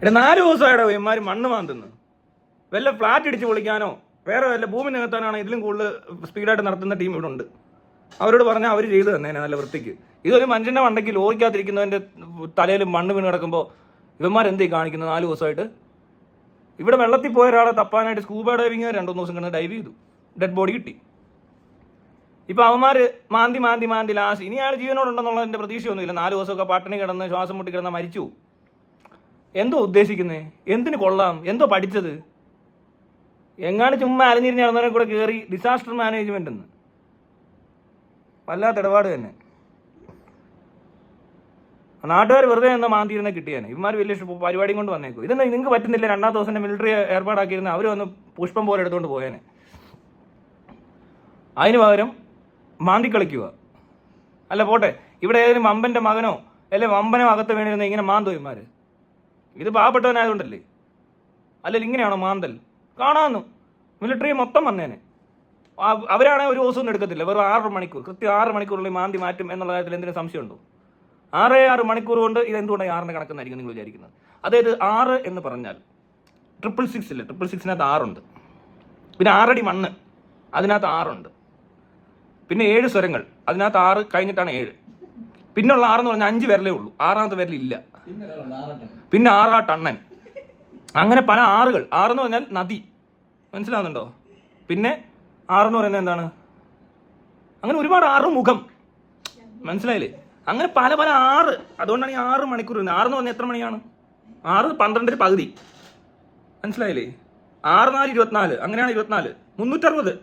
ഇവിടെ 4 ദിവസമായിടോ ഇമാര് മണ്ണ് മാന്തുന്നു. വല്ല ഫ്ലാറ്റ് ഇടിച്ച് പൊളിക്കാനോ വേറെ വല്ല ഭൂമി നികത്താനാണ് ഇതിലും കൂടുതൽ സ്പീഡായിട്ട് നടത്തുന്ന ടീം ഇവിടെ ഉണ്ട്. അവരോട് പറഞ്ഞാൽ അവർ ചെയ്തു തന്നേനെ നല്ല വൃത്തിക്ക്. ഇതൊരു മനുഷ്യൻ്റെ മണ്ടയ്ക്ക് ലോറിക്കകത്തിരിക്കുന്നതിൻ്റെ തലയിൽ മണ്ണ് വീണ് കിടക്കുമ്പോൾ ഇവന്മാരെന്തേ കാണിക്കുന്നത്? 4 ദിവസമായിട്ട് ഇവിടെ വെള്ളത്തിൽ പോയ ഒരാളെ തപ്പാനായിട്ട് സ്കൂബ ഡൈവിങ് 2 ദിവസം കിടന്ന് ഡൈവ് ചെയ്തു, ഡെഡ് ബോഡി കിട്ടി. ഇപ്പം അവന്മാർ മാന്തി ലാസ്റ്റ് ഇനി അയാൾ ജീവനോടുണ്ടെന്നുള്ളതിൻ്റെ പ്രതീക്ഷയൊന്നുമില്ല. 4 ദിവസമൊക്കെ പട്ടിണി കിടന്ന് ശ്വാസം മുട്ടി കിടന്നാൽ മരിച്ചു. എന്തോ ഉദ്ദേശിക്കുന്നേ? എന്തിന് കൊള്ളാം? എന്തോ പഠിച്ചത്? എങ്ങാണ്ട് ചുമ്മാ അലഞ്ഞിരിഞ്ഞ് നടന്നവരെ കൂടെ കയറി ഡിസാസ്റ്റർ മാനേജ്മെന്റ് എന്ന് വല്ലാത്ത ഇടപാട് തന്നെ. നാട്ടുകാർ വെറുതെ എന്ന മാന്തിയിരുന്ന കിട്ടിയാനെ. ഇവന്മാർ വലിയ പരിപാടിയും കൊണ്ട് വന്നേക്കും. ഇതെന്താ നിങ്ങൾക്ക് പറ്റുന്നില്ല? 2-ാം ദിവസം മിലിറ്ററി ഏർപ്പാടാക്കിയിരുന്ന അവർ വന്ന് പുഷ്പം പോലെ എടുത്തുകൊണ്ട് പോയേനെ. അതിന് പകരം മാന്തി കളിക്കുക. അല്ല പോട്ടെ, ഇവിടെ ഏതെങ്കിലും വമ്പൻ്റെ മകനോ അല്ലെ വമ്പനോ അകത്ത് വീണിരുന്ന ഇങ്ങനെ മാന്തോ ഇവന്മാർ? ഇത് പാവപ്പെട്ടവനായതുകൊണ്ടല്ലേ? അല്ലെങ്കിൽ ഇങ്ങനെയാണോ മാന്തൽ? കാണാമെന്നു മിലിറ്ററി മൊത്തം വന്നേനെ. അവരാണെങ്കിൽ ഒരു ദിവസമൊന്നും എടുക്കത്തില്ല, വെറും 6 മണിക്കൂർ, കൃത്യം 6 മണിക്കൂറിൽ മാന്തി മാറ്റും എന്നുള്ള കാര്യത്തിൽ എന്തെങ്കിലും സംശയമുണ്ടോ? 6 മണിക്കൂർ കൊണ്ട് ഇതെന്തുകൊണ്ടാണ് 6ന്റെ കണക്കെന്നായിരിക്കും നിങ്ങൾ വിചാരിക്കുന്നത്? അതായത് 6 എന്ന് പറഞ്ഞാൽ 666 ഇല്ലേ, 666-നകത്ത് 6 ഉണ്ട്. പിന്നെ 6 അടി മണ്ണ്, അതിനകത്ത് 6 ഉണ്ട്. പിന്നെ 7 സ്വരങ്ങൾ, അതിനകത്ത് 6 കഴിഞ്ഞിട്ടാണ് 7. പിന്നുള്ള 6 എന്ന് പറഞ്ഞാൽ 5 വിരലേ ഉള്ളൂ, 6ാമത്തെ വിരലില്ല. പിന്നെ 6 ടണ്ണൻ. അങ്ങനെ പല 6കൾ. 6 എന്ന് പറഞ്ഞാൽ നദി, മനസ്സിലാവുന്നുണ്ടോ? പിന്നെ 6 എന്ന് പറയുന്നത് എന്താണ്? അങ്ങനെ ഒരുപാട് 6 മുഖം, മനസ്സിലായില്ലേ? അങ്ങനെ പല 6. അതുകൊണ്ടാണ് ഈ 6 മണിക്കൂർ. 6 എന്ന് പറഞ്ഞാൽ എത്ര മണിയാണ്? 6 12 പകുതി, മനസ്സിലായില്ലേ? 6 4 24, അങ്ങനെയാണ് 24, 360,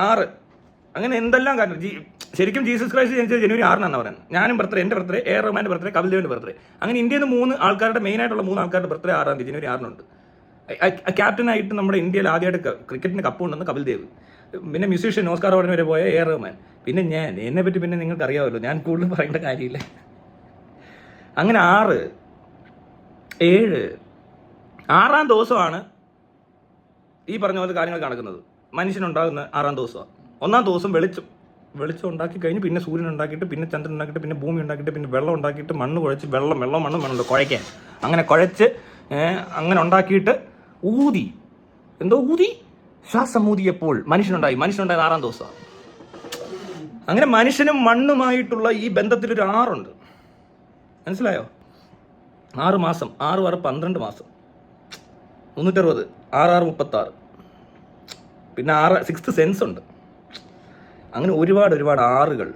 6. അങ്ങനെ എന്തെല്ലാം കാര്യം. ശരിക്കും ജീസസ് ക്രൈസ്റ്റ് ജനിച്ചത് ജനുവരി 6-നാണ് പറയുന്നത്. ഞാനും ബർത്ത്ഡേ, എൻ്റെ ബർത്ത്ഡേ, എ റഹ്മാൻ്റെ ബർത്ത്ഡേ, കപിൽ ദേവിൻ്റെ ബർത്ത്ഡേ. അങ്ങനെ ഇന്ത്യയിൽ നിന്ന് 3 ആൾക്കാരുടെ മെയിനായിട്ടുള്ള 3 ആൾക്കാരുടെ ബർത്ത്ഡേ 6-ാം തീയതി, ജനുവരി 6-നുണ്ട്. ക്യാപ്റ്റനായിട്ട് നമ്മുടെ ഇന്ത്യയിൽ ആദ്യമായിട്ട് ക്രിക്കറ്റിന് കപ്പ് കൊണ്ടുവന്ന് കപിൽ ദേവ്. പിന്നെ മ്യൂസീഷ്യൻ ഓസ്കാർ അവാർഡിന് വരെ പോയ എ റഹ്മാൻ. പിന്നെ എന്നെ പറ്റി പിന്നെ നിങ്ങൾക്ക് അറിയാമല്ലോ, ഞാൻ കൂടുതൽ പറയേണ്ട കാര്യമില്ല. അങ്ങനെ 6 7 6-ാം ദിവസമാണ് ഈ പറഞ്ഞ പോലെ കാര്യങ്ങൾ നടക്കുന്നത്. മനുഷ്യനുണ്ടാകുന്ന 6-ാം ദിവസമാണ്. 1-ാം ദിവസം വെളിച്ചം ഉണ്ടാക്കി കഴിഞ്ഞ് പിന്നെ സൂര്യൻ ഉണ്ടാക്കിയിട്ട് പിന്നെ ചന്ദ്രൻ ഉണ്ടാക്കിയിട്ട് പിന്നെ ഭൂമി ഉണ്ടാക്കിയിട്ട് പിന്നെ വെള്ളം ഉണ്ടാക്കിയിട്ട് മണ്ണ് കുഴച്ച് വെള്ളം മണ്ണും വേണമല്ലോ കുഴയ്ക്കാൻ. അങ്ങനെ കുഴച്ച് അങ്ങനെ ഉണ്ടാക്കിയിട്ട് ഊതി ശ്വാസം ഊതിയപ്പോൾ മനുഷ്യനുണ്ടായത് 6-ാം ദിവസമാണ്. അങ്ങനെ മനുഷ്യനും മണ്ണുമായിട്ടുള്ള ഈ ബന്ധത്തിലൊരു 6 ഉണ്ട്, മനസ്സിലായോ? 6 മാസം, 6 6 12 മാസം, 360, 6 6 36. പിന്നെ 6th സെൻസ് ഉണ്ട്. അങ്ങനെ ഒരുപാട് 6കൾ.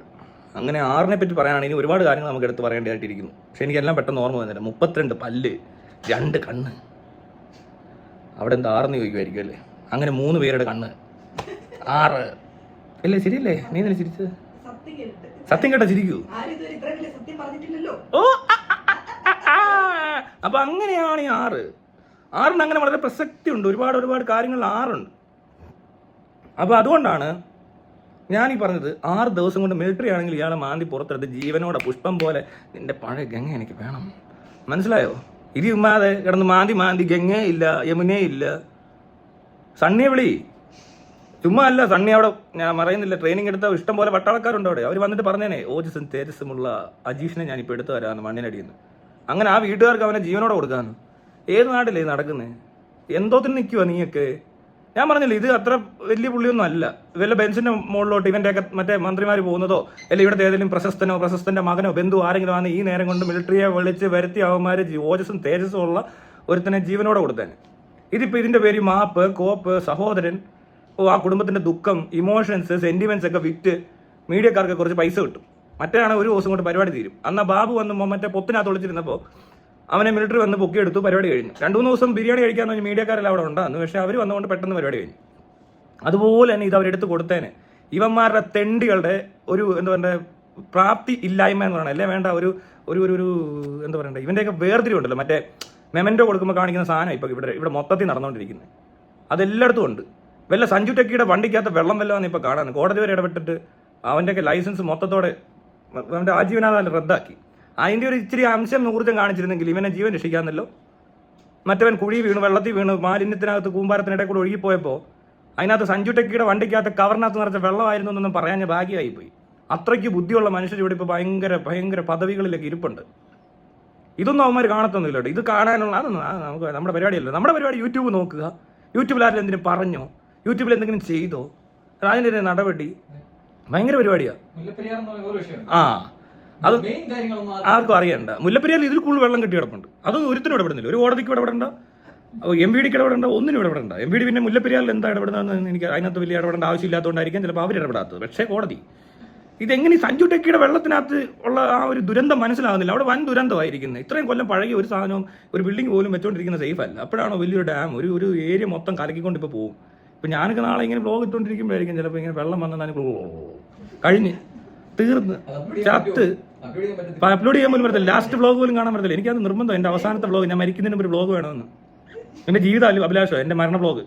അങ്ങനെ 6-നെ പറ്റി പറയുകയാണെങ്കിൽ ഇനി ഒരുപാട് കാര്യങ്ങൾ നമുക്ക് എടുത്ത് പറയേണ്ടതായിട്ടിരിക്കുന്നു. പക്ഷെ എനിക്കെല്ലാം പെട്ടെന്ന് ഓർമ്മ വന്നില്ല. 32 പല്ല്, 2 കണ്ണ്. അവിടെ എന്താ 6-ന്ന് ചോദിക്കുമായിരിക്കും അല്ലേ? അങ്ങനെ 3 പേരുടെ കണ്ണ്, 6 അല്ലേ? ശരിയല്ലേ? നീ തന്നെ ചിരിച്ചത്? സത്യം കേട്ടാ ചിരിക്കൂ? ഓ, അപ്പൊ അങ്ങനെയാണ് ഈ 6. 6-ന് അങ്ങനെ വളരെ പ്രസക്തി ഉണ്ട്. ഒരുപാട് കാര്യങ്ങൾ 6-ഉണ്ട്. അപ്പൊ അതുകൊണ്ടാണ് ഞാനീ പറഞ്ഞത് 6 ദിവസം കൊണ്ട് മിലിറ്ററി ആണെങ്കിൽ ഇയാളെ മാന്തി പുറത്തെടുത്ത് ജീവനോടെ പുഷ്പം പോലെ നിന്റെ പഴയ ഗംഗ എനിക്ക് വേണം, മനസ്സിലായോ? ഇത് ഉമ്മാതെ കിടന്ന് മാന്തി ഗംഗേ ഇല്ല, യമുനേ ഇല്ല. സണ്ണിയെ വിളി. ചുമ്മാ അല്ല, സണ്ണി അവിടെ ഞാൻ പറയുന്നില്ല, ട്രെയിനിങ് എടുത്ത ഇഷ്ടം പോലെ പട്ടാളക്കാരുണ്ട് അവിടെ. അവർ വന്നിട്ട് പറഞ്ഞേനെ ഓജസ്സും തേജസ്സുമുള്ള അജീഷിനെ ഞാനിപ്പോൾ എടുത്തു തരാമെന്ന് മണ്ണിനടിയെന്ന്. അങ്ങനെ ആ വീട്ടുകാർക്ക് അവനെ ജീവനോടെ കൊടുക്കാമെന്ന്. ഏത് നാട്ടിലേ നടക്കുന്നത്? എന്തോത്തിന് നിൽക്കുക നീയൊക്കെ? ഞാൻ പറഞ്ഞില്ല, ഇത് അത്ര വലിയ പുള്ളിയൊന്നും അല്ല. വല്ല ബെഞ്ചിന്റെ മുകളിലോട്ട് ഇവന്റെയൊക്കെ മറ്റേ മന്ത്രിമാർ പോകുന്നതോ അല്ലെങ്കിൽ ഇവിടുത്തെ ഏതെങ്കിലും പ്രശസ്തന്റെ മകനോ ബന്ധു ആരെങ്കിലും ആണ് ഈ നേരം കൊണ്ട് മിലിറ്ററിയെ വിളിച്ച് വരുത്തി അവന്മാർ ഓജസ്സും തേജസ്സും ഉള്ള ഒരുത്തനെ ജീവനോടെ കൊടുത്തേനെ. ഇതിപ്പോൾ ഇതിന്റെ പേര് മാപ്പ്, കോപ്പ്, സഹോദരൻ, ആ കുടുംബത്തിന്റെ ദുഃഖം, ഇമോഷൻസ്, സെന്റിമെന്റ്സ് ഒക്കെ വിറ്റ് മീഡിയക്കാർക്ക് കുറച്ച് പൈസ കിട്ടും. മറ്റേയാണ് ഒരു ദിവസം കൊണ്ട് പരിപാടി തീരും. അന്നാ ബാബു വന്ന് മറ്റേ പൊത്തിനകത്ത് ഒളിച്ചിരുന്നപ്പോൾ അവനെ മിലിറ്ററി വന്ന് പൊക്കിയെടുത്തു, പരിപാടി കഴിഞ്ഞു. 2-3 ദിവസം ബിരിയാണി കഴിക്കാന്ന് പറഞ്ഞ് മീഡിയക്കാരെല്ലാം അവിടെ ഉണ്ടായിരുന്നു. പക്ഷേ അവർ വന്നുകൊണ്ട് പെട്ടെന്ന് പരിപാടി കഴിഞ്ഞു. അതുപോലെ തന്നെ ഇത് അവരെടുത്ത് കൊടുത്തേനെ. ഇവന്മാരുടെ തെണ്ടികളുടെ ഒരു എന്താ പറയുക പ്രാപ്തി ഇല്ലായ്മ എന്ന് പറയണത് അല്ലേ വേണ്ട, ഒരു എന്താ പറയണ്ടേ, ഇവൻ്റെയൊക്കെ വേർതിരിവുണ്ടല്ലോ. മറ്റേ മെമൻറ്റോ കൊടുക്കുമ്പോൾ കാണിക്കുന്ന സാധനം ഇപ്പോൾ ഇവിടെ മൊത്തത്തിൽ നടന്നുകൊണ്ടിരിക്കുന്നത്. അതെല്ലായിടത്തും ഉണ്ട്. വല്ല സഞ്ജു ടെക്കിയുടെ വണ്ടിക്കകത്ത് വെള്ളം വല്ലതാന്ന് ഇപ്പോൾ കാണാൻ കോടതി വരെ ഇടപെട്ടിട്ട് അവൻ്റെയൊക്കെ ലൈസൻസ് മൊത്തത്തോടെ അവൻ്റെ ആജീവനാധാരം റദ്ദാക്കി. അതിൻ്റെ ഒരു ഇച്ചിരി അംശം ഊർജ്ജം കാണിച്ചിരുന്നെങ്കിൽ ഇവനെ ജീവൻ രക്ഷിക്കാമെന്നല്ലോ. മറ്റവൻ കുഴി വീണ് വെള്ളത്തിൽ വീണ് മാലിന്യത്തിനകത്ത് കൂമ്പാരത്തിനിടയിൽ കൂടെ ഒഴുകിപ്പോയപ്പോൾ അതിനകത്ത് സഞ്ജു ടെക്കിയുടെ വണ്ടിക്കകത്ത് കവറിനകത്ത് നിറച്ച വെള്ളമായിരുന്നു എന്നൊന്നും പറയാൻ ഭാഗ്യമായിപ്പോയി. അത്രയ്ക്ക് ബുദ്ധിയുള്ള മനുഷ്യർ ഇവിടെ ഇപ്പോൾ ഭയങ്കര പദവികളിലൊക്കെ ഇരിപ്പുണ്ട്. ഇതൊന്നും അവന്മാർ കാണത്തൊന്നുമില്ല കേട്ടോ. ഇത് കാണാനുള്ള അതൊന്നും നമുക്ക് നമ്മുടെ പരിപാടിയല്ലോ. നമ്മുടെ പരിപാടി യൂട്യൂബ് നോക്കുക. യൂട്യൂബിൽ ആരും എന്തെങ്കിലും പറഞ്ഞോ, യൂട്യൂബിൽ എന്തെങ്കിലും ചെയ്തോ, അതിൻ്റെ നടപടി ഭയങ്കര പരിപാടിയാണ്. ആ അത് ആർക്കും അറിയണ്ട. മുല്ലപ്പെരിയാറിൽ ഇതിൽ കൂടുതൽ വെള്ളം കെട്ടി കിടപ്പുണ്ട്. അതൊന്നും ഒരുത്തിനും ഇടപെടുന്നില്ല. ഒരു കോടതിക്ക് ഇടപെടണ്ട, MVDക്ക് ഇടപെടേണ്ട, ഒന്നിനും ഇടപെടേണ്ട. MVD പിന്നെ മുല്ലപ്പെരിയാറിൽ എന്താ ഇടപെടുന്നതെന്ന് എനിക്ക് അതിനകത്ത് വലിയ ഇടപെടേണ്ട ആവശ്യമില്ലാത്തതുകൊണ്ടായിരിക്കും ചിലപ്പോൾ അവർ ഇടപെടാത്തത്. പക്ഷേ കോടതി ഇതെങ്ങനെ സഞ്ജു ടെക്കിയുടെ വെള്ളത്തിനകത്ത് ഉള്ള ആ ഒരു ദുരന്തം മനസ്സിലാകുന്നില്ല. അവിടെ വൻ ദുരന്തമായിരിക്കുന്നത്. ഇത്രയും കൊല്ലം പഴകിയ ഒരു സാധനവും ഒരു ബിൽഡിംഗ് പോലും വെച്ചുകൊണ്ടിരിക്കുന്ന സേഫ് അല്ല. അപ്പോഴാണോ വലിയൊരു ഡാം ഒരു ഏരിയ മൊത്തം കലക്കിക്കൊണ്ട് ഇപ്പോൾ പോകും. ഇപ്പം ഞാനൊക്കെ നാളെ ഇങ്ങനെ വ്ലോഗ് ഇട്ടുകൊണ്ടിരിക്കുമ്പോഴായിരിക്കും ചിലപ്പോൾ ഇങ്ങനെ വെള്ളം വന്നാൽ കഴിഞ്ഞ് തീർന്ന് ചത്ത് അപ്ലോഡ് ചെയ്യാൻ പോലും പറ്റത്തില്ല. ലാസ്റ്റ് വ്ലോഗ് പോലും കാണാൻ പറ്റത്തില്ല. എനിക്കത് നിർബന്ധം. എൻ്റെ അവസാനത്തെ വ്ലോഗ്, ഞാൻ മരിക്കുന്നതിന് ഒരു വ്ലോഗ് വേണമെന്ന്. എൻ്റെ ജീവിതം അഭിലാഷമാണ്, എൻ്റെ മരണ വ്ലോഗ്.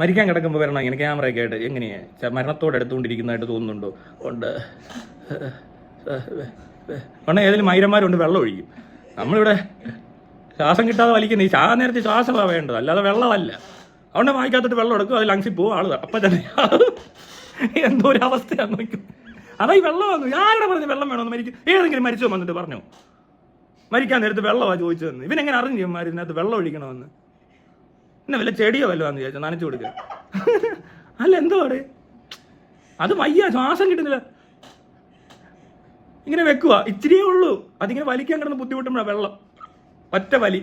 മരിക്കാൻ കിടക്കുമ്പോൾ വരണം ഇങ്ങനെ ക്യാമറയൊക്കെ ആയിട്ട്. എങ്ങനെയാണ് മരണത്തോട് എടുത്തുകൊണ്ടിരിക്കുന്നതായിട്ട് തോന്നുന്നുണ്ടോ? ഉണ്ട്. കാരണം ഏതെങ്കിലും മൈരന്മാരുണ്ട് വെള്ളം ഒഴിക്കും. നമ്മളിവിടെ ശ്വാസം കിട്ടാതെ വലിക്കുന്ന ഈ നേരത്തെ ശ്വാസമാണ് വേണ്ടത്, അല്ലാതെ വെള്ളമല്ല. അതുകൊണ്ട് വായിക്കാത്തിട്ട് വെള്ളം എടുക്കും, അത് ലങ്സിൽ പോകും ആള്. അപ്പം തന്നെ എന്തോ ഒരു അവസ്ഥയാണ് നോക്കും. അതാ ഈ വെള്ളം വന്നു. ആരുടെ പറഞ്ഞു വെള്ളം വേണമെന്ന്? മരിക്കും ഏതെങ്കിലും മരിച്ചോ വന്നിട്ട് പറഞ്ഞോ മരിക്കാൻ നേരത്ത് വെള്ളമാണ് ചോദിച്ചതെന്ന്? ഇവനെങ്ങനെ അറിഞ്ഞു ഇവന്മാർ ഇതിനകത്ത് വെള്ളം ഒഴിക്കണമെന്ന്? പിന്നെ വല്ല ചെടിയോ വല്ലതാന്ന് ചോദിച്ചാൽ നനച്ചു കൊടുക്കുക. അല്ല എന്തോ അവിടെ അത് വയ്യ, ശ്വാസം കിട്ടുന്നില്ല. ഇങ്ങനെ വെക്കുക, ഇച്ചിരിയേ ഉള്ളൂ. അതിങ്ങനെ വലിക്കാൻ കിടന്ന് ബുദ്ധിമുട്ടുമ്പോഴാണ് വെള്ളം ഒറ്റ വലി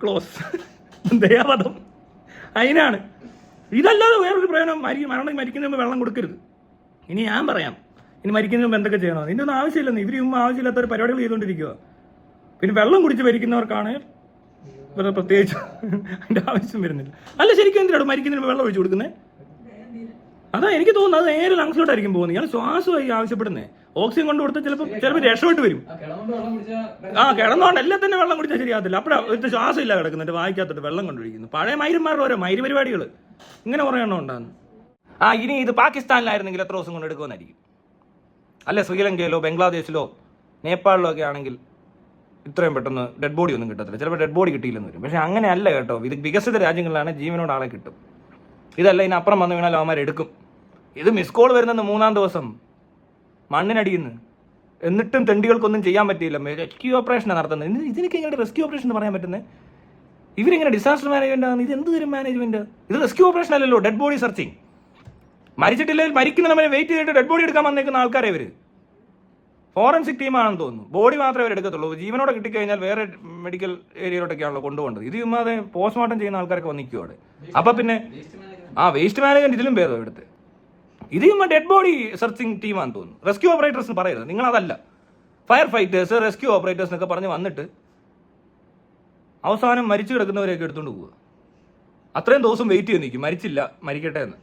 ക്ലോസ്. ദയാവധം അതിനാണ്. ഇതല്ലാതെ വേറൊരു പ്രയോജനം. മരിക്കുന്നതിന് മുമ്പ് വെള്ളം കൊടുക്കരുത്. ഇനി ഞാൻ പറയാം, ഇനി മരിക്കുന്നതിന് മുമ്പ് എന്തൊക്കെ ചെയ്യണം. ഇതിൻ്റെ ഒന്നും ആവശ്യമില്ലെന്ന്. ഇവർ മുമ്പ് ആവശ്യമില്ലാത്ത ഒരു പരിപാടികൾ ചെയ്തുകൊണ്ടിരിക്കുക. പിന്നെ വെള്ളം കുടിച്ച് മരിക്കുന്നവർക്കാണ് വേറെ പ്രത്യേകിച്ച് അതിൻ്റെ ആവശ്യം വരുന്നില്ല. അല്ല ശരിക്കും എന്തിനാണ് മരിക്കുന്നതിന് മുമ്പ് വെള്ളം ഒഴിച്ചു കൊടുക്കുന്നത്? അതാ എനിക്ക് തോന്നുന്നത്. അത് നേരെ ലങ്സിലോട്ടായിരിക്കും പോകുന്നത്. ഇയാൾ ശ്വാസമായി ആവശ്യപ്പെടുന്നത്. ഓക്സിജൻ കൊണ്ട് കൊടുത്താൽ ചിലപ്പോൾ രക്ഷപ്പെട്ട് വരും. കിടന്നോണ്ട് എല്ലാം തന്നെ വെള്ളം കുടിച്ചാൽ ശരിയാകത്തില്ല. അപ്പോഴാണ് ശ്വാസം ഇല്ല കിടക്കുന്നുണ്ട്, വായിക്കാത്തിട്ട് വെള്ളം കൊണ്ടൊഴിക്കുന്നു. പഴയ മൈരന്മാരുടെ ഓരോ മൈര് പരിപാടികൾ ഇങ്ങനെ കുറേ എണ്ണം ഉണ്ടാകുന്നു. ഇനി ഇത് പാകിസ്ഥാനിലായിരുന്നെങ്കിൽ എത്ര ദിവസം കൊണ്ട് എടുക്കുമെന്നായിരിക്കും. അല്ലെ ശ്രീലങ്കയിലോ ബംഗ്ലാദേശിലോ നേപ്പാളിലോ ഒക്കെ ആണെങ്കിൽ ഇത്രയും പെട്ടെന്ന് ഡെഡ് ബോഡി ഒന്നും കിട്ടത്തില്ല. ചിലപ്പോൾ ഡെഡ് ബോഡി കിട്ടിയില്ലെന്ന് വരും. പക്ഷേ അങ്ങനെ അല്ല കേട്ടോ. ഇത് വികസിത രാജ്യങ്ങളിലാണ് ജീവനോട് ആളെ കിട്ടും. ഇതല്ല ഇതിനപ്പുറം വന്നു വീണാൽ അവന്മാർ എടുക്കും. ഇത് മിസ് കോൾ വരുന്നത് 3-ാം ദിവസം മണ്ണിനടിയുന്നു. എന്നിട്ടും തെണ്ടികൾക്കൊന്നും ചെയ്യാൻ പറ്റിയില്ല. റെസ്ക്യൂ ഓപ്പറേഷനാണ് നടത്തുന്നത്. ഇതിനൊക്കെ എങ്ങനെ റെസ്ക്യൂ ഓപ്പറേഷൻ എന്ന് പറയാൻ പറ്റുന്നത്? ഇവരിങ്ങനെ ഡിസാസ്റ്റർ മാനേജ്മെന്റ് ആണ്. ഇത് എന്ത് തരം മാനേജ്മെന്റ്? ഇത് റെസ്ക്യൂ ഓപ്പറേഷൻ അല്ലല്ലോ, ഡെഡ് ബോഡി സെർച്ചിങ്. മരിച്ചിട്ടില്ലെങ്കിൽ മരിക്കുന്ന നമ്മളെ വെയിറ്റ് ചെയ്തിട്ട് ഡെഡ് ബോഡി എടുക്കാൻ വന്നേക്കുന്ന ആൾക്കാരെ ഇവർ ഫോറൻസിക് ടീമാണെന്ന് തോന്നുന്നു. ബോഡി മാത്രമേ അവർ എടുക്കത്തുള്ളൂ. ജീവനോടെ കിട്ടിക്കഴിഞ്ഞാൽ വേറെ മെഡിക്കൽ ഏരിയയിലോട്ടൊക്കെയാണല്ലോ കൊണ്ടുപോകേണ്ടത്. ഇത് ചുമ്മാതെ പോസ്റ്റ്മോർട്ടം ചെയ്യുന്ന ആൾക്കാരൊക്കെ വന്നിരിക്കും അവിടെ. അപ്പം പിന്നെ വേസ്റ്റ് മാനേജ്മെന്റ് ഇതിലും ഭേദം എടുത്ത്. ഇത് ചുമ്മാ ഡെഡ് ബോഡി സെർച്ചിങ് ടീമാണെന്ന് തോന്നുന്നു. റെസ്ക്യൂ ഓപ്പറേറ്റേഴ്സ് എന്ന് പറയരുത് നിങ്ങളതല്ല. ഫയർ ഫൈറ്റേഴ്സ്, റെസ്ക്യൂ ഓപ്പറേറ്റേഴ്സ് എന്നൊക്കെ പറഞ്ഞ് വന്നിട്ട് അവസാനം മരിച്ചു കിടക്കുന്നവരെയൊക്കെ എടുത്തുകൊണ്ട് പോവുക. അത്രയും ദിവസം വെയിറ്റ് ചെയ്ത് നിൽക്കും, മരിച്ചില്ല മരിക്കട്ടെ എന്ന്.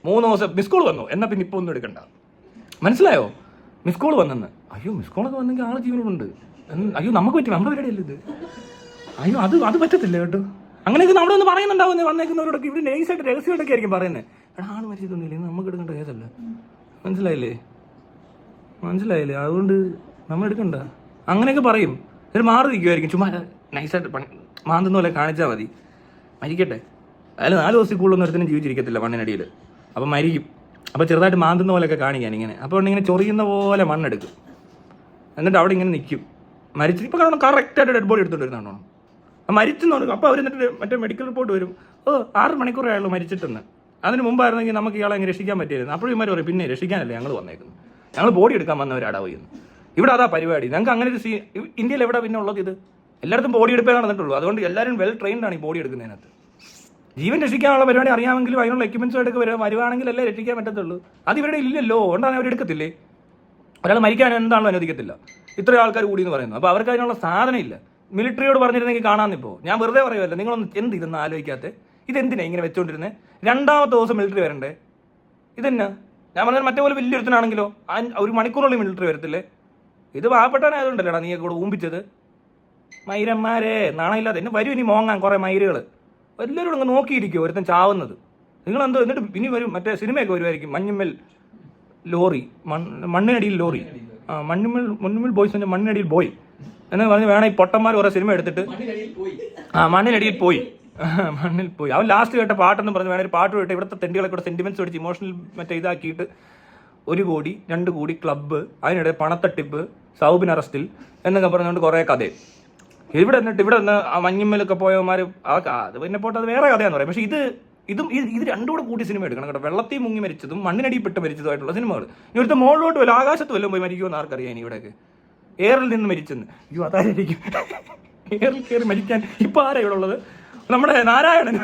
3 ദിവസം മിസ് കോൾ വന്നു, എന്നാൽ പിന്നെ ഇപ്പോൾ ഒന്നും എടുക്കണ്ട. മനസ്സിലായോ? മിസ് കോൾ വന്നെന്ന്. അയ്യോ മിസ് കോളൊക്കെ വന്നെങ്കിൽ ആൾ ജീവനോടുണ്ട്. അയ്യോ നമുക്ക് പറ്റും, നമ്മുടെ പരിപാടിയല്ല ഇത്. അയ്യോ അത് പറ്റത്തില്ല കേട്ടോ. അങ്ങനെയൊക്കെ നമ്മുടെ ഒന്ന് പറയുന്നുണ്ടാവുന്ന വന്നേക്കുന്നവരോടൊക്കെ. ഇവിടെ നൈസായിട്ട് രഹസ്യമായിട്ടൊക്കെ ആയിരിക്കും പറയുന്നത്. എടാ ആൾ മരിച്ചിട്ടൊന്നുമില്ല, നമുക്ക് എടുക്കേണ്ട കേസല്ല. മനസ്സിലായില്ലേ? അതുകൊണ്ട് നമ്മൾ എടുക്കണ്ട. അങ്ങനെയൊക്കെ പറയും. എന്നിട്ട് മാറി നിൽക്കുമായിരിക്കും. ചുമ്മാ നൈസായിട്ട് മാന്തുന്ന പോലെ കാണിച്ചാൽ മതി. മരിക്കട്ടെ. അതിൽ 4 ദിവസത്തിൽ കൂടുതലൊന്നും ഒരുത്തിനും ജീവിച്ചിരിക്കത്തില്ല മണ്ണിനടിയിൽ. അപ്പം മരിക്കും. അപ്പോൾ ചെറുതായിട്ട് മാന്തുന്ന പോലെയൊക്കെ കാണിക്കാൻ ഇങ്ങനെ. അപ്പോൾ ഇങ്ങനെ ചൊറിയുന്ന പോലെ മണ്ണെടുക്കും. എന്നിട്ട് അവിടെ ഇങ്ങനെ നിൽക്കും. ഇപ്പോൾ കാണണം കറക്റ്റായിട്ട് ഡെഡ് ബോഡി എടുത്തുകൊണ്ട് വരുന്നതാണോ? മരിച്ചെന്ന് പറയും. അപ്പോൾ അവർ എന്നിട്ട് മറ്റേ മെഡിക്കൽ റിപ്പോർട്ട് വരും. 6 മണിക്കൂറേ ആയുള്ളൂ മരിച്ചിട്ടെന്ന്. അതിന് മുമ്പായിരുന്നെങ്കിൽ നമുക്ക് ഇയാളെ അങ്ങ് രക്ഷിക്കാൻ പറ്റിയിരുന്നു. അപ്പോഴും ഇമാർ പറയും പിന്നെ രക്ഷിക്കാനല്ലേ ഞങ്ങൾ വന്നേക്കുന്നത്, ഞങ്ങൾ ബോഡി എടുക്കാൻ വന്നവരാടാ പോയിരുന്നു. ഇവിടെ അതാ പരിപാടി. ഞങ്ങൾക്ക് അങ്ങനെ ഒരു ഇന്ത്യയിൽ എവിടെ പിന്നെ ഉള്ളത്? ഇത് എല്ലായിടത്തും ബോഡി എടുപ്പേ നടന്നിട്ടുള്ളൂ. അതുകൊണ്ട് എല്ലാവരും വെൽ ട്രെയിൻഡാണ് ഈ ബോഡി എടുക്കുന്നതിനകത്ത്. ജീവൻ രക്ഷിക്കാനുള്ള പരിപാടി അറിയാമെങ്കിലും അതിനുള്ള എക്യുപ്മെന്റ്സുമായിട്ടൊക്കെ വരുവാണെങ്കിൽ അല്ലേ രക്ഷിക്കാൻ പറ്റത്തുള്ളൂ. അത് ഇവിടെ ഇല്ലല്ലോ, കൊണ്ടാണ് അവരെടുക്കത്തില്ലേ. ഒരാൾ മരിക്കാൻ എന്താണല്ലോ അനുവദിക്കത്തില്ല. ഇത്രയും ആൾക്കാർ കൂടി എന്ന് പറയുന്നു. അപ്പോൾ അവർക്ക് അതിനുള്ള സാധനം ഇല്ല. മിലിറ്ററിയോട് പറഞ്ഞിരുന്നെങ്കിൽ കാണാമെന്നിപ്പോൾ. ഞാൻ വെറുതെ പറയുമല്ലോ, നിങ്ങളൊന്ന് എന്ത് ഇതൊന്നും ആലോചിക്കാത്ത. ഇതെന്തിനാ ഇങ്ങനെ വെച്ചുകൊണ്ടിരുന്നത്? 2ാമത്തെ ദിവസം മിലിറ്ററി വരണ്ടേ? ഇതെന്നാ ഞാൻ പറഞ്ഞാൽ മറ്റേ പോലെ വലിയൊരുത്തനാണെങ്കിലോ 1 മണിക്കൂറുള്ളിൽ മിലിറ്ററി വരത്തില്ലേ? ഇത് പാവപ്പെട്ടാനായതുകൊണ്ടല്ലേടാ നീ കൂടെ ഊമ്പിച്ചത്. മൈരന്മാരെ നാണയില്ലാതെ എന്നെ വരും ഇനി മോങ്ങാൻ കുറേ മൈരുകൾ. എല്ലാവരും അങ്ങ് നോക്കിയിരിക്കുമോ ഒരുത്തൻ ചാവുന്നത്? നിങ്ങളെന്തോ എന്നിട്ട് ഇനി വരും മറ്റേ സിനിമയൊക്കെ വരുമായിരിക്കും. മഞ്ഞുമ്മൽ ലോറി, മണ്ണിനടിയിൽ ലോറി. മഞ്ഞുമ്മൽ ബോയ്സിൻ്റെ മണ്ണിനടിയിൽ പോയി എന്ന് പറഞ്ഞ് വേണം ഈ പൊട്ടന്മാർ കുറേ സിനിമ എടുത്തിട്ട് മണ്ണിനടിയിൽ പോയി. അവൻ ലാസ്റ്റ് കേട്ട പാട്ടെന്ന് പറഞ്ഞ് വേണമെങ്കിൽ പാട്ട് കേട്ട് ഇവിടുത്തെ തെണ്ടികളെ കൂടെ സെന്റിമെന്റ്സ് അടിച്ച് ഇമോഷണൽ മറ്റേ ഇതാക്കിയിട്ട് 1 കോടി 2 കോടി ക്ലബ്ബ്, അതിനിടെ പണത്തട്ടിപ്പ്, സൗബിൻ അറസ്റ്റിൽ എന്നൊക്കെ പറഞ്ഞുകൊണ്ട് കുറേ കഥയും. ഇവിടെ നിന്ന് ആ മഞ്ഞുമ്മലൊക്കെ പോയവന്മാർ അത് പിന്നെ പോട്ടെ, അത് വേറെ കഥയാന്ന് പറയും. പക്ഷേ ഇത് രണ്ടും കൂടെ കൂടി സിനിമ എടുക്കണം കേട്ടോ. വെള്ളത്തിൽ മുങ്ങി മരിച്ചതും മണ്ണിനടിപ്പെട്ട് മരിച്ചതുമായിട്ടുള്ള സിനിമകൾ. ഇവിടുത്തെ മുകളിലോട്ട് വല്ല ആകാശത്ത് വല്ലതും പോയി മരിക്കുമെന്ന് ആർക്കറിയാം. ഇനി ഇവിടെയൊക്കെ എയറിൽ നിന്ന് മരിച്ചെന്ന്. അയ്യോ, അതായിരിക്കും എയറിൽ കയറി മരിക്കാൻ ഇപ്പം ആരാ ഇവിടെ ഉള്ളത്? നമ്മുടെ നാരായണൻ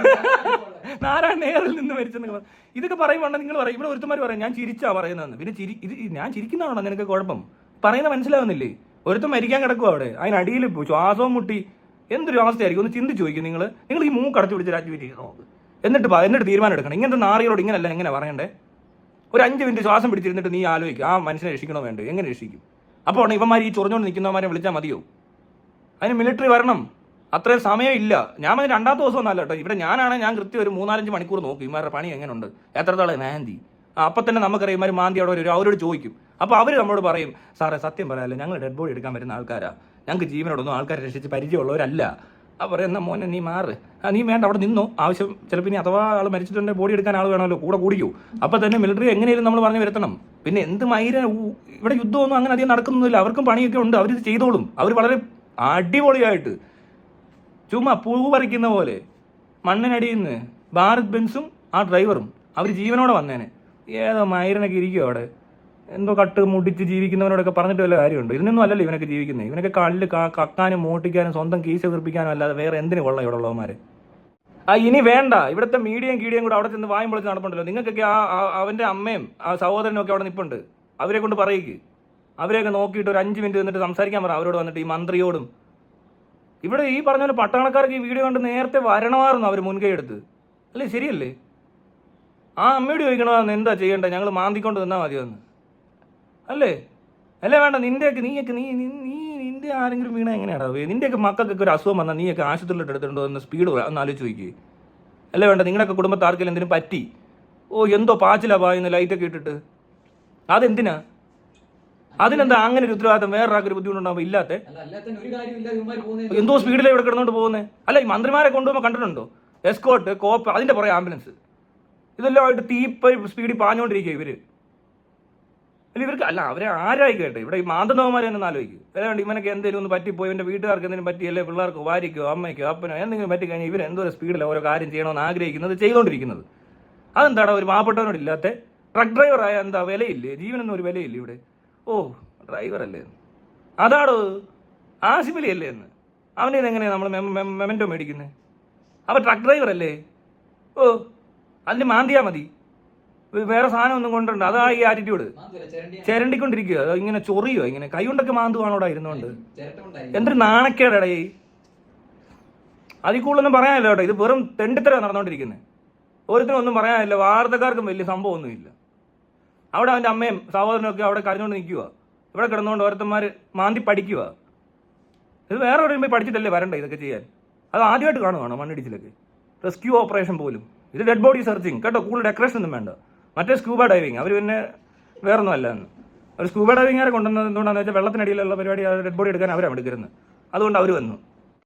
എയറിൽ നിന്ന് മരിച്ചെന്ന്. ഇതൊക്കെ പറയുമ്പോൾ നിങ്ങൾ പറയും, ഇവിടെ ഒരുത്തന്മാർ പറയും ഞാൻ ചിരിച്ചാ പറയുന്നതെന്ന്. പിന്നെ ഇത് ഞാൻ ചിരിക്കുന്നതാണോ നിനക്ക് കുഴപ്പം? പറയുന്നത് മനസ്സിലാവുന്നില്ലേ? ഒരുത്തം മരിക്കാൻ കിടക്കുക അവിടെ, അതിനടിയിൽ ശ്വാസവും മുട്ടി എന്തൊരു അവസ്ഥയായിരിക്കും. ഒന്ന് ചിന്തിച്ച് ചോദിക്കും നിങ്ങൾ ഈ മൂക്കടച്ചു പിടിച്ച് ആക്ടിവിറ്റി നോക്ക്, എന്നിട്ട് തീരുമാനം എടുക്കണം. ഇങ്ങനത്തെ നാറികളോട് ഇങ്ങനെയല്ല എങ്ങനെ പറയണ്ടേ? ഒരു 5 മിനിറ്റ് ശ്വാസം പിടിച്ചിരുന്നിട്ട് നീ ആലോചിക്കും ആ മനുഷ്യനെ രക്ഷിക്കണോ വേണ്ടോ, എങ്ങനെ രക്ഷിക്കും? അപ്പോൾ ഇവന്മാർ ഈ ചൊറിഞ്ഞുകൊണ്ട് നിൽക്കുന്നവന്മാരെ വിളിച്ചാൽ മതിയോ? അതിന് മിലിറ്ററി വരണം, അത്രയും സമയമില്ല. ഞാൻ 2ാമത്തെ ദിവസം ഒന്നല്ല കേട്ടോ. ഇവിടെ ഞാൻ കൃത്യം ഒരു 3-4 മണിക്കൂർ നോക്കും ഇവന്മാരുടെ പണി എങ്ങനെയുണ്ട്, എത്രത്തോളം മാന്തി. അപ്പം തന്നെ നമുക്കറിയാം ഇവന്മാർ മാന്തി അവിടെ വരും, അവരോട് ചോദിക്കും. അപ്പോൾ അവർ നമ്മളോട് പറയും, സാറേ സത്യം പറയാമല്ലോ, ഞങ്ങൾ ഡെഡ് ബോഡി എടുക്കാൻ വരുന്ന ആൾക്കാരാ, ഞങ്ങൾക്ക് ജീവനോടൊന്നും ആൾക്കാരെ രക്ഷിച്ച് പരിചയമുള്ളവരല്ല. അപ്പോൾ പറയുന്ന മോനെ നീ മാറ്, നീ വേണ്ട അവിടെ നിന്നോ, ആവശ്യം ചിലപ്പോൾ ഇനി അഥവാ ആൾ മരിച്ചിട്ടുണ്ടെങ്കിൽ ബോഡി എടുക്കാൻ ആൾ വേണമല്ലോ, കൂടെ കൂടിക്കൂ. അപ്പോൾ തന്നെ മിലിറ്ററി എങ്ങനെയും നമ്മൾ പറഞ്ഞു വരുത്തണം. പിന്നെ എന്ത് ഇവിടെ യുദ്ധമൊന്നും അങ്ങനെ അധികം നടക്കുന്നൊന്നുമില്ല, അവർക്കും പണിയൊക്കെ ഉണ്ട്, അവരിത് ചെയ്തോളും. അവർ വളരെ അടിപൊളിയായിട്ട് ചുമ്മാ പൂ പറിക്കുന്ന പോലെ മണ്ണിനടിയിൽ നിന്ന് ഭാരത് ബെൻസും ആ ഡ്രൈവറും അവർ ജീവനോടെ വന്നേനെ. ഏതോ മൈരനൊക്കെ ഇരിക്കും അവിടെ, എന്തോ കട്ട് മുടിച്ച് ജീവിക്കുന്നവരോടൊക്കെ പറഞ്ഞിട്ട് വല്ല കാര്യമുണ്ട്? ഇതിനൊന്നും അല്ലല്ലോ ഇവനൊക്കെ ജീവിക്കുന്നത്. ഇവനൊക്കെ കല്ല് കക്കാനും മോട്ടിക്കാനും സ്വന്തം കീശ വീർപ്പിക്കാനും അല്ലാതെ വേറെ എന്തിനു കൊള്ള ഇവിടെ ഉള്ളവന്മാർ. ഇനി വേണ്ട, ഇവിടുത്തെ മീഡിയയും കീടിയും കൂടെ അവിടെ ചെന്ന് വായും പൊളിച്ച് നടപ്പുണ്ടല്ലോ. നിങ്ങൾക്കൊക്കെ അവൻ്റെ അമ്മയും ആ സഹോദരനും ഒക്കെ അവിടെ നിൽപ്പുണ്ട്, അവരെ കൊണ്ട് പറയിക്ക്. അവരെയൊക്കെ നോക്കിയിട്ട് ഒരു 5 മിനിറ്റ് നിന്നിട്ട് സംസാരിക്കാൻ പറ അവരോട് വന്നിട്ട്, ഈ മന്ത്രിയോടും. ഇവിടെ ഈ പറഞ്ഞ പോലെ പട്ടാളക്കാർക്ക് ഈ വീഡിയോ കണ്ട് നേരത്തെ വരണമായിരുന്നു അവർ മുൻകൈ എടുത്ത്, അല്ലേ? ശരിയല്ലേ? ആ അമ്മയോട് ചോദിക്കണമെന്ന് എന്താ ചെയ്യേണ്ടത്, ഞങ്ങൾ മാന്തിക്കൊണ്ട് നിന്നാൽ മതിയെന്ന് അല്ലേ? വേണ്ട, നിന്റെ ആരെങ്കിലും വീണ എങ്ങനെയാണോ? നിന്റെയൊക്കെ മക്കൾക്കൊക്കെ ഒരു അസുഖം വന്നാൽ നീയൊക്കെ ആശുപത്രിയിലോട്ട് എടുത്തിട്ടുണ്ടോ എന്ന് സ്പീഡ് ഒന്ന് ആലോചിച്ച് നോക്കിയേ. വേണ്ട, നിങ്ങളൊക്കെ കുടുംബത്തെ ആർക്കെങ്കിലും എന്തിനും പറ്റി, എന്തോ പാച്ചിലാ പായുന്ന ലൈറ്റൊക്കെ ഇട്ടിട്ട്, അതെന്തിനാ? അതിനെന്താ അങ്ങനെ ഒരു ഉത്തരവാദിത്തം വേറൊരാൾക്കൊരു ബുദ്ധിമുട്ടുണ്ടാകുമ്പോൾ ഇല്ലാത്ത? എന്തോ സ്പീഡിലാണ് ഇവിടെ കിടന്നുകൊണ്ട് പോകുന്നത്. അല്ല, ഈ മന്ത്രിമാരെ കൊണ്ടുപോകുമ്പോൾ കണ്ടിട്ടുണ്ടോ? എസ്കോട്ട്, കോപ്പ്, അതിന്റെ പുറകെ ആംബുലൻസ്, ഇതെല്ലാം ആയിട്ട് സ്പീഡിൽ പാഞ്ഞുകൊണ്ടിരിക്കുക ഇവര്. അല്ല ഇവർക്ക് അല്ല, അവരെ ആരായി കേട്ടെ ഇവിടെ ഈ മാന്തനവന്മാരെ എന്ന് ആലോചിക്കും. അല്ലാണ്ട് ഇവനൊക്കെ എന്തെങ്കിലും ഒന്ന് പറ്റിപ്പോയി, ഇവന്റെ വീട്ടുകാർക്ക് എന്തെങ്കിലും പറ്റിയല്ലേ, പിള്ളേർക്കോ ഭാര്യയ്ക്കോ അമ്മയ്ക്കോ അപ്പനോ എന്തെങ്കിലും പറ്റിക്കഴിഞ്ഞാൽ ഇവർ എന്തോരം സ്പീഡിൽ ഓരോ കാര്യം ചെയ്യണമെന്ന് ആഗ്രഹിക്കുന്നത് ചെയ്തുകൊണ്ടിരിക്കുന്നത്. അതെന്താണോ ഒരു പാവപ്പെട്ടവനോടില്ലാത്ത? ട്രക്ക് ഡ്രൈവറായ എന്താ വിലയില്ലേ? ജീവനൊന്നും ഒരു വിലയില്ലേ ഇവിടെ? ഡ്രൈവറല്ലേ അതാടോ, ആസിഫലി അല്ലേ എന്ന്. അവൻ്റെ എങ്ങനെയാണ് നമ്മൾ മെമൻറ്റോ മേടിക്കുന്നത്? അവൻ ട്രക്ക് ഡ്രൈവറല്ലേ? അതിന് മാന്തിയാ മതി, വേറെ സാധനം ഒന്നും കൊണ്ടുണ്ട്. അതാ ഈ ആറ്റിറ്റ്യൂഡ്. ചിരണ്ടിക്കൊണ്ടിരിക്കുക, ഇങ്ങനെ ചൊറിയോ, ഇങ്ങനെ കൈ കൊണ്ടൊക്കെ മാന്തുവാണോടാ ഇരുന്നോണ്ട്. എന്തൊരു നാണക്കേടേ. അതിൽ കൂടുതലൊന്നും പറയാനില്ല കേട്ടോ. ഇത് വെറും തെണ്ടിത്തരം നടന്നുകൊണ്ടിരിക്കുന്നത്. ഓരോരുത്തരും ഒന്നും പറയാനില്ല, വാർത്തക്കാർക്കും വലിയ സംഭവമൊന്നുമില്ല. അവിടെ അവൻ്റെ അമ്മയും സഹോദരനൊക്കെ അവിടെ കരഞ്ഞുകൊണ്ട് നിൽക്കുക, ഇവിടെ കിടന്നുകൊണ്ട് ഓരോരുത്തന്മാർ മാന്തി പഠിക്കുക. ഇത് വേറെ എവിടെയും പോയി പഠിച്ചിട്ടല്ലേ വരണ്ടേ ഇതൊക്കെ ചെയ്യാൻ? അത് ആദ്യമായിട്ട് കാണുവാണോ മണ്ണിടിച്ചിലൊക്കെ? റെസ്ക്യൂ ഓപ്പറേഷൻ പോലും. ഇത് ഡെഡ് ബോഡി സെർച്ചിങ് കേട്ടോ, കൂടുതൽ ഡെക്കറേഷൻ ഒന്നും വേണ്ട. മറ്റേ സ്കൂബ ഡൈവിങ് അവർ പിന്നെ വേറൊന്നും അല്ല എന്ന്. അവർ സ്കൂബ ഡൈവിങ്ങാരെ കൊണ്ടുവന്നത് എന്തുകൊണ്ടാണെന്ന് വെച്ചാൽ വെള്ളത്തിനടിയിലുള്ള പരിപാടി ഡെഡ് ബോഡി എടുക്കാൻ അവരാണ് എടുക്കരുന്നത്. അതുകൊണ്ട് അവർ വന്നു.